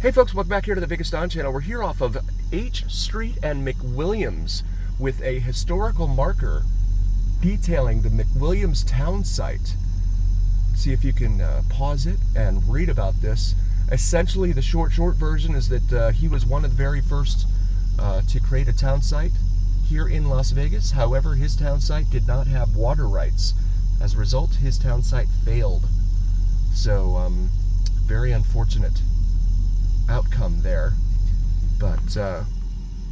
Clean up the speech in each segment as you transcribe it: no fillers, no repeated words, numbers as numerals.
Hey folks, welcome back here to the Vegas Don channel. We're here off of H Street and McWilliams with a historical marker detailing the McWilliams town site. See if you can pause it and read about this. Essentially, the short version is that he was one of the very first to create a town site here in Las Vegas. However, his town site did not have water rights. As a result, his town site failed. So, very unfortunate outcome there, but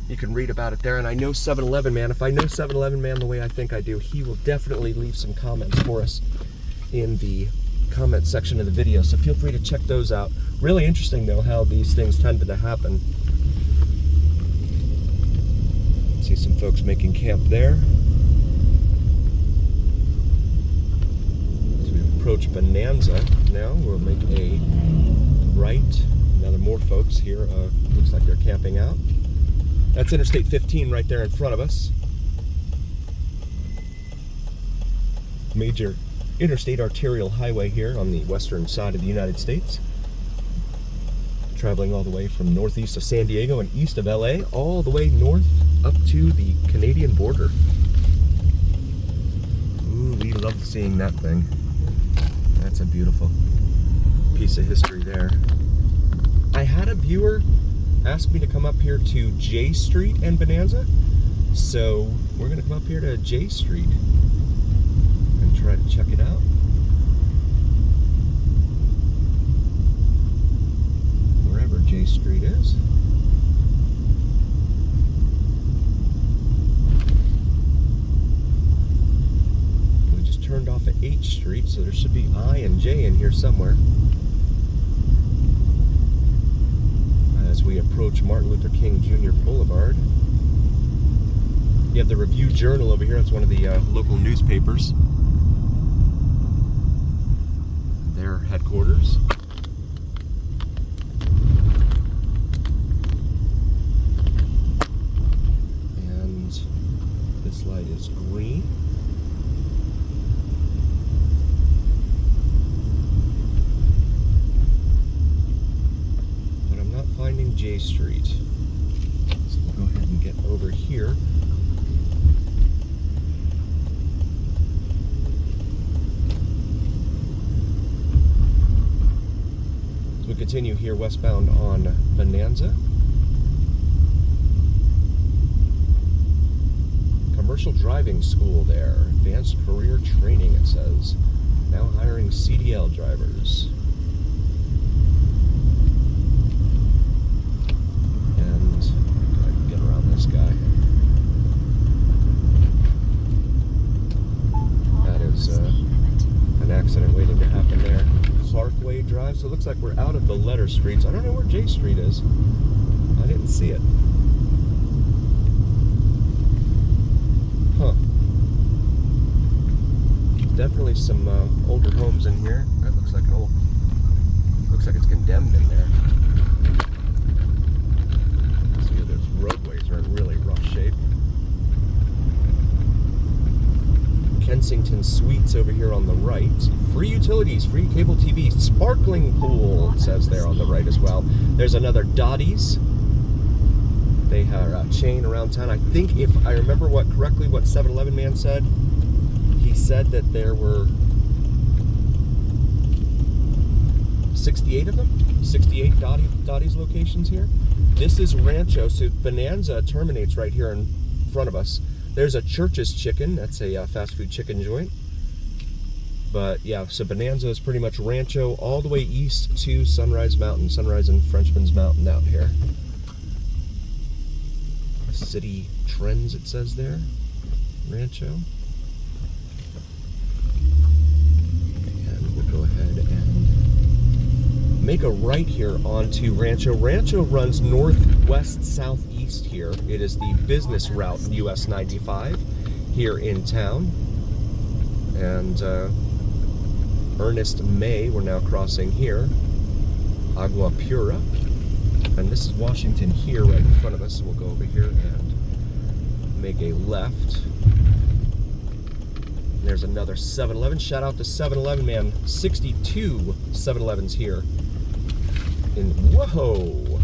you can read about it there. And I know 7-Eleven man, if I know 7-Eleven man the way I think I do, he will definitely leave some comments for us in the comment section of the video, so feel free to check those out. Really interesting though how these things tended to happen. See some folks making camp there as we approach Bonanza. Now we'll make a right. Now there are more folks here. Looks like they're camping out. That's Interstate 15 right there in front of us. Major interstate arterial highway here on the western side of the United States. Traveling all the way from northeast of San Diego and east of LA, all the way north up to the Canadian border. Ooh, we love seeing that thing. That's a beautiful piece of history there. I had a viewer ask me to come up here to J Street and Bonanza, so we're going to come up here to J Street and try to check it out. Wherever J Street is. We just turned off at H Street, so there should be I and J in here somewhere. As we approach Martin Luther King Jr. Boulevard. You have the Review Journal over here. It's one of the local newspapers. Their headquarters. And this light is green. Finding J Street. So we'll go ahead and get over here. So we continue here westbound on Bonanza. Commercial driving school there. Advanced career training, it says. Now hiring CDL drivers. This guy. That is an accident waiting to happen there. Parkway Drive. So it looks like we're out of the letter streets. I don't know where J Street is. I didn't see it. Huh. Definitely some older homes in here. That looks like an old. Looks like it's condemned in there. Roadways are in really rough shape. Kensington Suites over here on the right. Free utilities, free cable TV, sparkling pool, it says there on the right as well. There's another Dottie's. They have a chain around town. I think if I remember correctly what 7-Eleven man said, he said that there were 68 of them? 68 Dottie's locations here. This is Rancho, so Bonanza terminates right here in front of us. There's a Church's Chicken. That's a fast food chicken joint. But yeah, so Bonanza is pretty much Rancho all the way east to Sunrise Mountain. Sunrise and Frenchman's Mountain out here. City Trends, it says there. Rancho. And we'll go ahead and make a right here onto Rancho. Rancho runs northwest southeast here. It is the business route US 95 here in town. And Ernest May, we're now crossing here. Agua Pura. And this is Washington here right in front of us. So we'll go over here and make a left. There's another 7-Eleven. Shout out to 7-Eleven man. 62 7-Elevens here Whoa!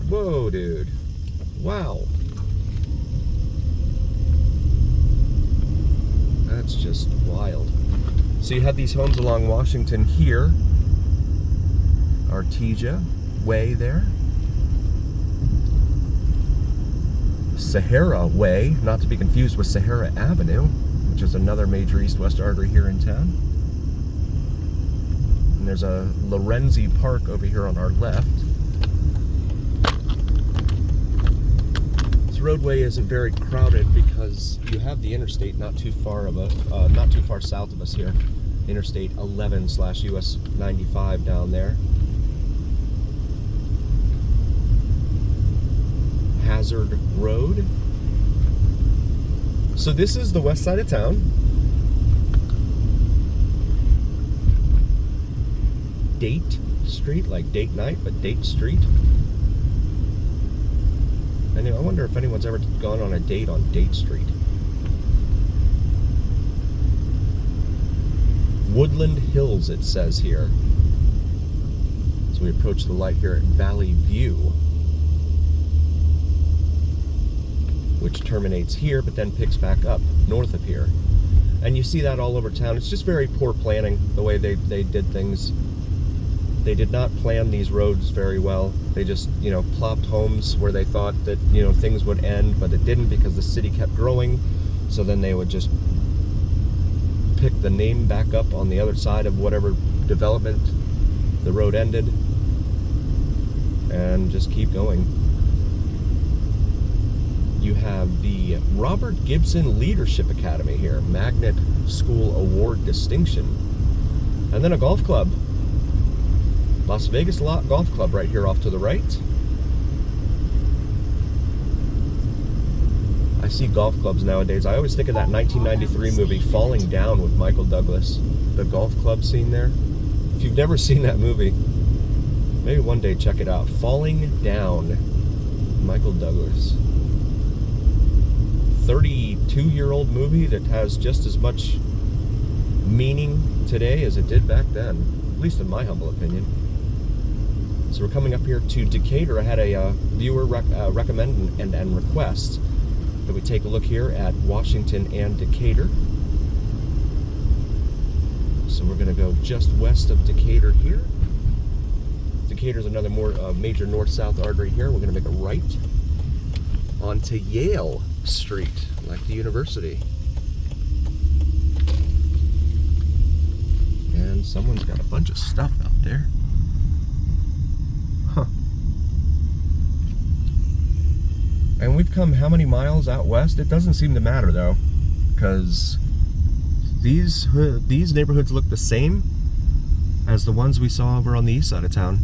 Whoa, dude. Wow. That's just wild. So you have these homes along Washington here. Artesia Way there. Sahara Way, not to be confused with Sahara Avenue, which is another major east-west artery here in town. And there's a Lorenzi Park over here on our left. This roadway isn't very crowded because you have the interstate not too far south of us here. Interstate 11/US 95 down there. Hazard Road. So this is the west side of town. Date Street, like date night, but Date Street. Anyway, I wonder if anyone's ever gone on a date on Date Street. Woodland Hills, it says here. So we approach the light here at Valley View, which terminates here, but then picks back up north of here. And you see that all over town. It's just very poor planning, the way they did things. They did not plan these roads very well. They just, plopped homes where they thought that, things would end, but it didn't because the city kept growing. So then they would just pick the name back up on the other side of whatever development the road ended and just keep going. You have the Robert Gibson Leadership Academy here, Magnet School Award distinction. And then a golf club. Las Vegas Golf Club right here off to the right. I see golf clubs nowadays. I always think of that 1993 movie, Falling Down, with Michael Douglas. The golf club scene there. If you've never seen that movie, maybe one day check it out. Falling Down, Michael Douglas. 32-year-old movie that has just as much meaning today as it did back then, at least in my humble opinion. So we're coming up here to Decatur. I had a viewer recommend and request that we take a look here at Washington and Decatur. So we're going to go just west of Decatur here. Decatur's another major north-south artery here. We're going to make a right onto Yale Street, like the university. And someone's got a bunch of stuff out there. Huh. And we've come how many miles out west? It doesn't seem to matter though, because these neighborhoods look the same as the ones we saw over on the east side of town.